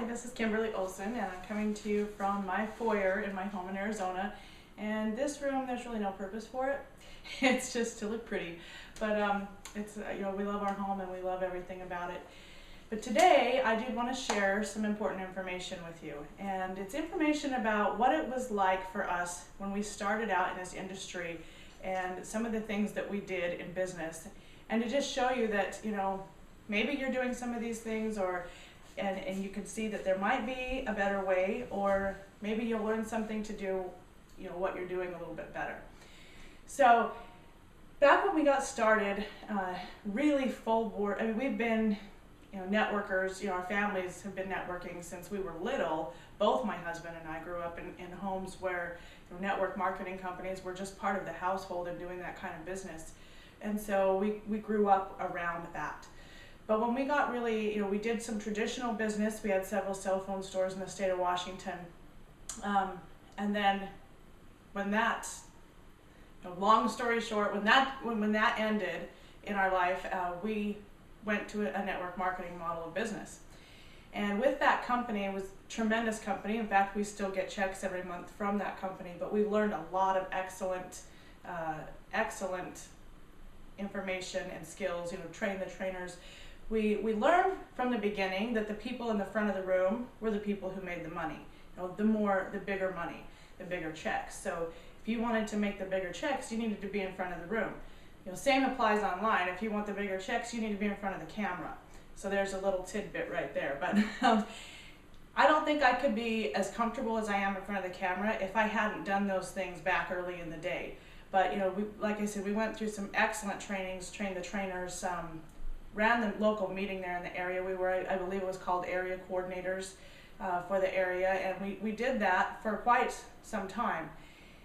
this is Kimberly Olsen, and I'm coming to you from my foyer in my home in Arizona. And this room, there's really no purpose for it. It's just to look pretty. But it's we love our home and we love everything about it. But today, I did want to share some important information with you. And it's information about what it was like for us when we started out in this industry and some of the things that we did in business. And to just show you that, maybe you're doing some of these things and you can see that there might be a better way, or maybe you'll learn something to do, what you're doing a little bit better. So back when we got started, really full board, we've been, networkers, our families have been networking since we were little. Both my husband and I grew up in homes where network marketing companies were just part of the household and doing that kind of business. And so we grew up around that. But when we got really, we did some traditional business. We had several cell phone stores in the state of Washington. And then when that, long story short, when that ended in our life, we went to a network marketing model of business. And with that company, it was a tremendous company. In fact, we still get checks every month from that company, but we learned a lot of excellent information and skills, train the trainers. We learned from the beginning that the people in the front of the room were the people who made the money. The bigger money, the bigger checks. So if you wanted to make the bigger checks, you needed to be in front of the room. Same applies online. If you want the bigger checks, you need to be in front of the camera. So there's a little tidbit right there. But I don't think I could be as comfortable as I am in front of the camera if I hadn't done those things back early in the day. But like I said, we went through some excellent trainings, trained the trainers, ran the local meeting there in the area. We were, I believe it was called area coordinators for the area, and we did that for quite some time.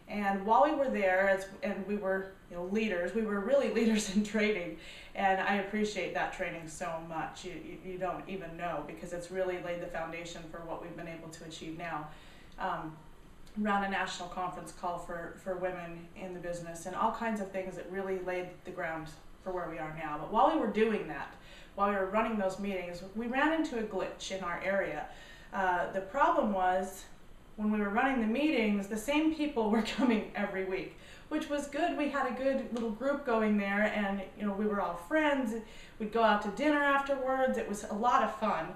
And while we were there, and we were leaders, we were really leaders in trading, and I appreciate that training so much. You don't even know, because it's really laid the foundation for what we've been able to achieve now. Ran a national conference call for women in the business, and all kinds of things that really laid the ground for where we are now. But while we were doing that, while we were running those meetings, we ran into a glitch in our area. The problem was, when we were running the meetings, the same people were coming every week, which was good. We had a good little group going there, and we were all friends. We'd go out to dinner afterwards. It was a lot of fun,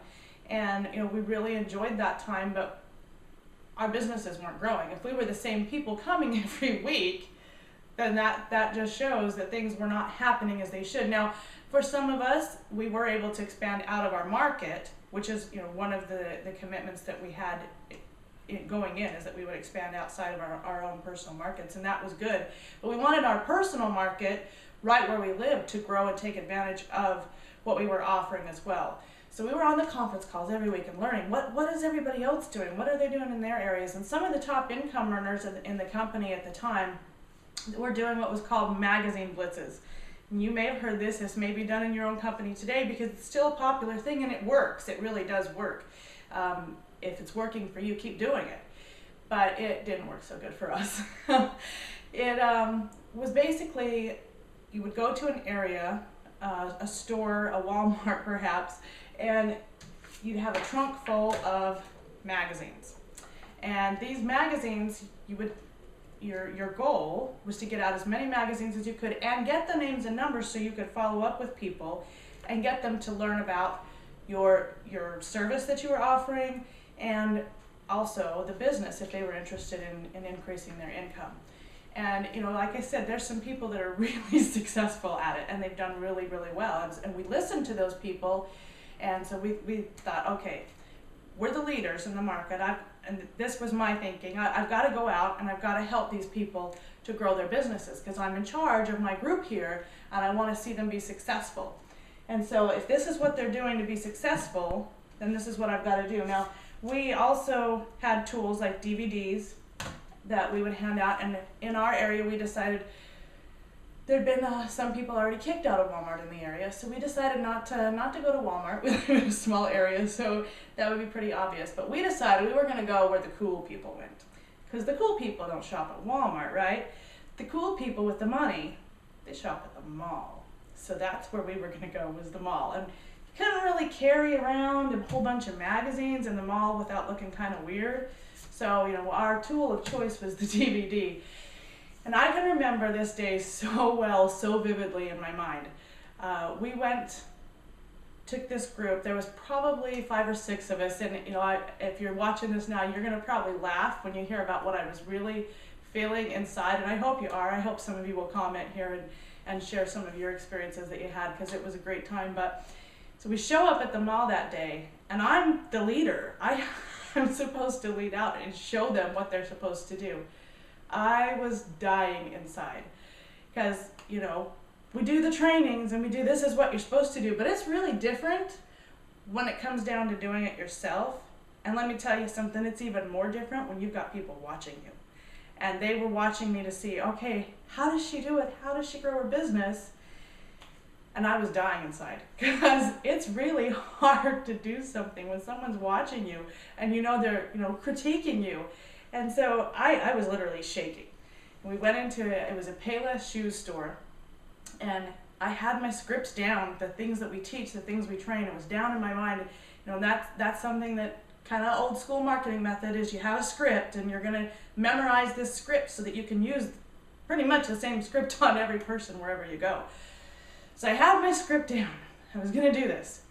and we really enjoyed that time. But our businesses weren't growing. If we were the same people coming every week, then that just shows that things were not happening as they should. Now, for some of us, we were able to expand out of our market, which is one of the commitments that we had going in, is that we would expand outside of our own personal markets, and that was good. But we wanted our personal market, right where we lived, to grow and take advantage of what we were offering as well. So we were on the conference calls every week and learning what is everybody else doing, what are they doing in their areas. And some of the top income earners in the company at the time were doing what was called magazine blitzes. And you may have heard this may be done in your own company today, because it's still a popular thing and it works. It really does work. If it's working for you, keep doing it. But it didn't work so good for us. It was basically, you would go to an area, a store, a Walmart perhaps, and you'd have a trunk full of magazines. And these magazines, your goal was to get out as many magazines as you could and get the names and numbers so you could follow up with people and get them to learn about your service that you were offering, and also the business if they were interested in increasing their income. And like I said, there's some people that are really successful at it, and they've done really, really well. And we listened to those people, and so we thought, okay, we're the leaders in the market. And this was my thinking. I've got to go out and I've got to help these people to grow their businesses, because I'm in charge of my group here, and I want to see them be successful. And so if this is what they're doing to be successful, then this is what I've got to do. Now, we also had tools like DVDs that we would hand out, and in our area we decided there'd been some people already kicked out of Walmart in the area, so we decided not to go to Walmart. We live in a small area, so that would be pretty obvious. But we decided we were going to go where the cool people went, because the cool people don't shop at Walmart, right? The cool people with the money, they shop at the mall. So that's where we were going to go, was the mall. And couldn't really carry around a whole bunch of magazines in the mall without looking kind of weird. So, you know, our tool of choice was the DVD. And I can remember this day so well, so vividly in my mind. We took this group. There was probably 5 or 6 of us, and you know, if you're watching this now, you're gonna probably laugh when you hear about what I was really feeling inside, and I hope you are. I hope some of you will comment here and share some of your experiences that you had, because it was a great time. But so we show up at the mall that day, and I'm the leader. I'm supposed to lead out and show them what they're supposed to do. I was dying inside, because, you know, we do the trainings and we do this is what you're supposed to do, but it's really different when it comes down to doing it yourself. And let me tell you something, it's even more different when you've got people watching you. And they were watching me to see, okay, how does she do it? How does she grow her business? And I was dying inside, because it's really hard to do something when someone's watching you and you know they're, you know, critiquing you. And so I was literally shaking. We went into it was a Payless shoe store. And I had my scripts down, the things that we teach, the things we train. It was down in my mind. You know, that's something that kind of old school marketing method is you have a script and you're going to memorize this script so that you can use pretty much the same script on every person wherever you go. So I had my script down. I was going to do this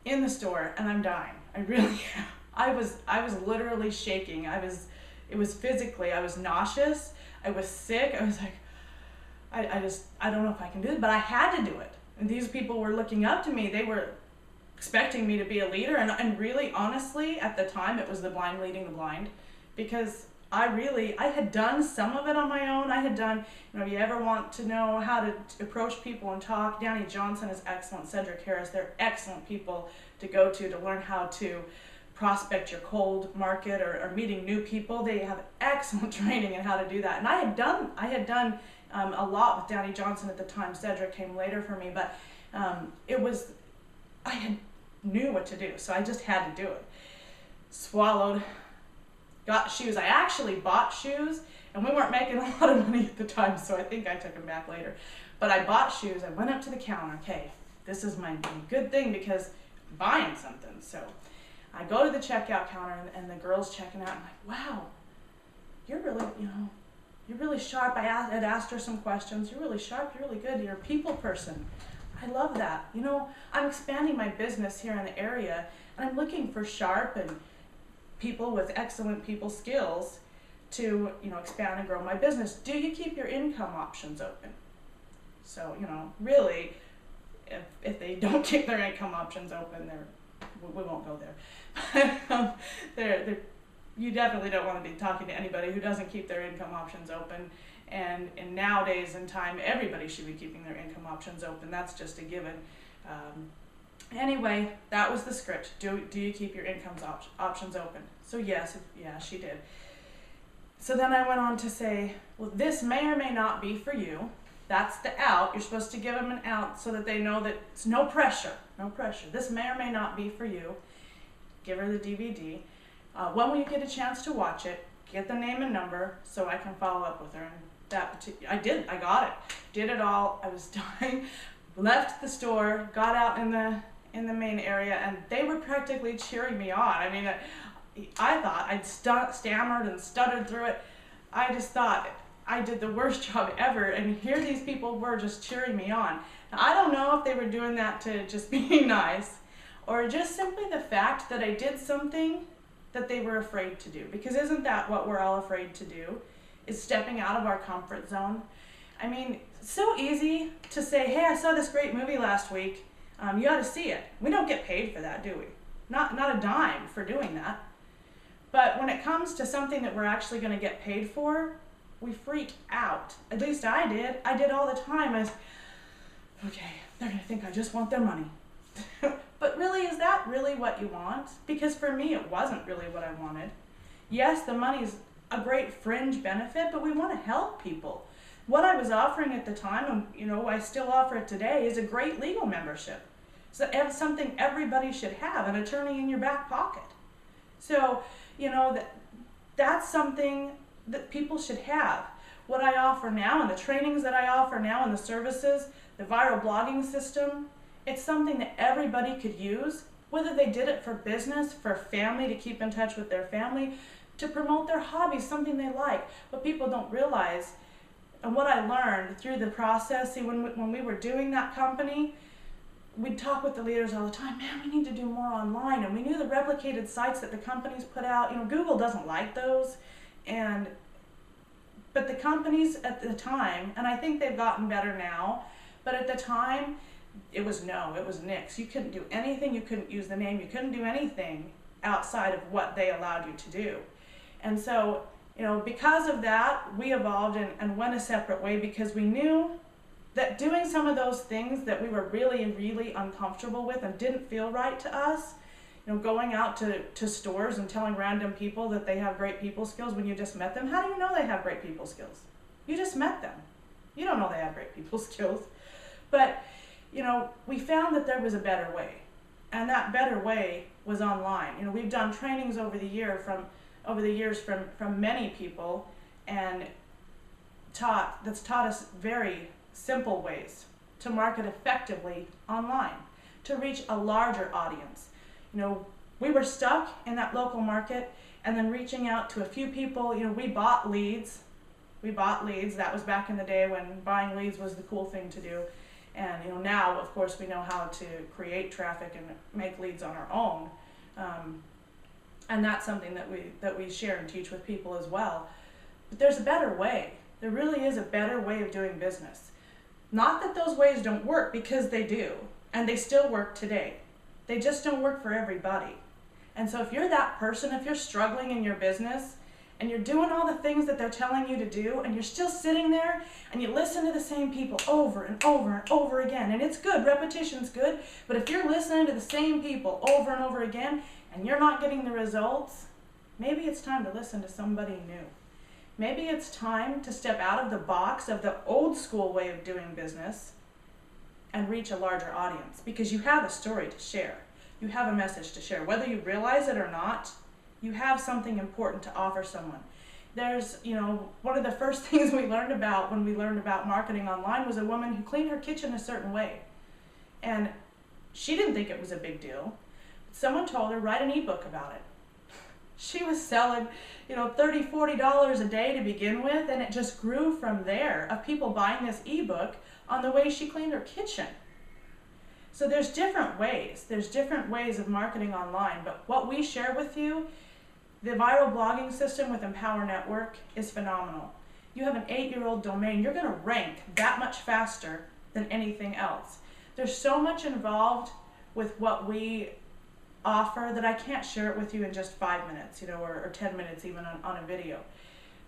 in the store, and I'm dying. I really am. I was literally shaking. It was physically, I was nauseous. I was sick. I was like, I don't know if I can do it, but I had to do it. And these people were looking up to me. They were expecting me to be a leader. And really, honestly, at the time, it was the blind leading the blind, because I had done some of it on my own. I had done, you know, if you ever want to know how to approach people and talk, Danny Johnson is excellent, Cedric Harris, they're excellent people to go to learn how to prospect your cold market or meeting new people. They have excellent training in how to do that. And I had done a lot with Danny Johnson at the time. Cedric came later for me, but I knew what to do, so I just had to do it. Swallowed, got shoes. I actually bought shoes, and we weren't making a lot of money at the time, so I think I took them back later. But I bought shoes. I went up to the counter. Okay, this is my good thing because I'm buying something. So I go to the checkout counter, and the girl's checking out. I'm like, wow, you're really, you know, you're really sharp. I had asked her some questions. You're really sharp. You're really good. You're a people person. I love that. You know, I'm expanding my business here in the area, and I'm looking for sharp and people with excellent people skills to, you know, expand and grow my business. Do you keep your income options open? So, you know, really, if they don't keep their income options open, we won't go there. You definitely don't want to be talking to anybody who doesn't keep their income options open. And nowadays in time, everybody should be keeping their income options open. That's just a given. Anyway, that was the script. Do you keep your income options open? So yes, yeah, she did. So then I went on to say, well, this may or may not be for you. That's the out. You're supposed to give them an out so that they know that it's no pressure. No pressure. This may or may not be for you. Give her the DVD. When will you get a chance to watch it? Get the name and number so I can follow up with her. And I did. I got it. Did it all. I was dying. Left the store. Got out in the main area, and they were practically cheering me on. I mean, I thought I'd stammered and stuttered through it. I just thought I did the worst job ever, and here these people were just cheering me on. Now, I don't know if they were doing that to just be nice, or just simply the fact that I did something that they were afraid to do. Because isn't that what we're all afraid to do? Is stepping out of our comfort zone. I mean, it's so easy to say, hey, I saw this great movie last week. You ought to see it. We don't get paid for that, do we? Not a dime for doing that. But when it comes to something that we're actually going to get paid for, we freak out. At least I did. I did all the time. I was, okay, they're going to think I just want their money. But really, is that really what you want? Because for me, it wasn't really what I wanted. Yes, the money's a great fringe benefit, but we want to help people. What I was offering at the time, and you know, I still offer it today, is a great legal membership. So it's something everybody should have, an attorney in your back pocket. So, you know, that's something that people should have. What I offer now and the trainings that I offer now and the services, the viral blogging system, It's something that everybody could use, whether they did it for business, for family, to keep in touch with their family, to promote their hobbies, something they like. What people don't realize, and what I learned through the process, see, when we were doing that company, we'd talk with the leaders all the time, man, we need to do more online. And we knew the replicated sites that the companies put out, Google doesn't like those. But the companies at the time, and I think they've gotten better now, but at the time, it was nix. You couldn't do anything, you couldn't use the name, you couldn't do anything outside of what they allowed you to do. And so, because of that, we evolved and went a separate way, because we knew that doing some of those things that we were really, really uncomfortable with and didn't feel right to us, going out to stores and telling random people that they have great people skills when you just met them. How do you know they have great people skills? You just met them. You don't know they have great people skills. But, we found that there was a better way. And that better way was online. We've done trainings over the years from many people, and that's taught us very simple ways to market effectively online, to reach a larger audience. We were stuck in that local market, and then reaching out to a few people. We bought leads. That was back in the day when buying leads was the cool thing to do. And now, of course, we know how to create traffic and make leads on our own. And that's something that we share and teach with people as well. But there's a better way. There really is a better way of doing business. Not that those ways don't work, because they do, and they still work today. They just don't work for everybody. And so if you're that person, if you're struggling in your business, and you're doing all the things that they're telling you to do, and you're still sitting there, and you listen to the same people over and over and over again, and it's good, repetition's good, but if you're listening to the same people over and over again, and you're not getting the results, maybe it's time to listen to somebody new. Maybe it's time to step out of the box of the old school way of doing business and reach a larger audience, because you have a story to share. You have a message to share. Whether you realize it or not, you have something important to offer someone. There's, one of the first things we learned about when we learned about marketing online was a woman who cleaned her kitchen a certain way. And she didn't think it was a big deal. Someone told her, write an ebook about it. She was selling, $30, $40 a day to begin with, and it just grew from there, of people buying this ebook on the way she cleaned her kitchen. So there's different ways. There's different ways of marketing online, but what we share with you, the viral blogging system with Empower Network, is phenomenal. You have an 8-year-old domain, you're gonna rank that much faster than anything else. There's so much involved with what we offer that I can't share it with you in just 5 minutes, or 10 minutes even on a video.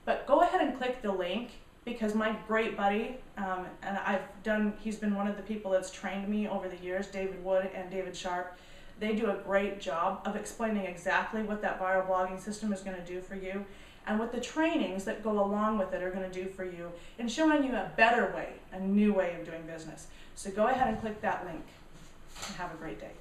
But go ahead and click the link, because my great buddy, and he's been one of the people that's trained me over the years, David Wood and David Sharp. They do a great job of explaining exactly what that viral blogging system is going to do for you, and what the trainings that go along with it are going to do for you, and showing you a better way, a new way of doing business. So go ahead and click that link, and have a great day.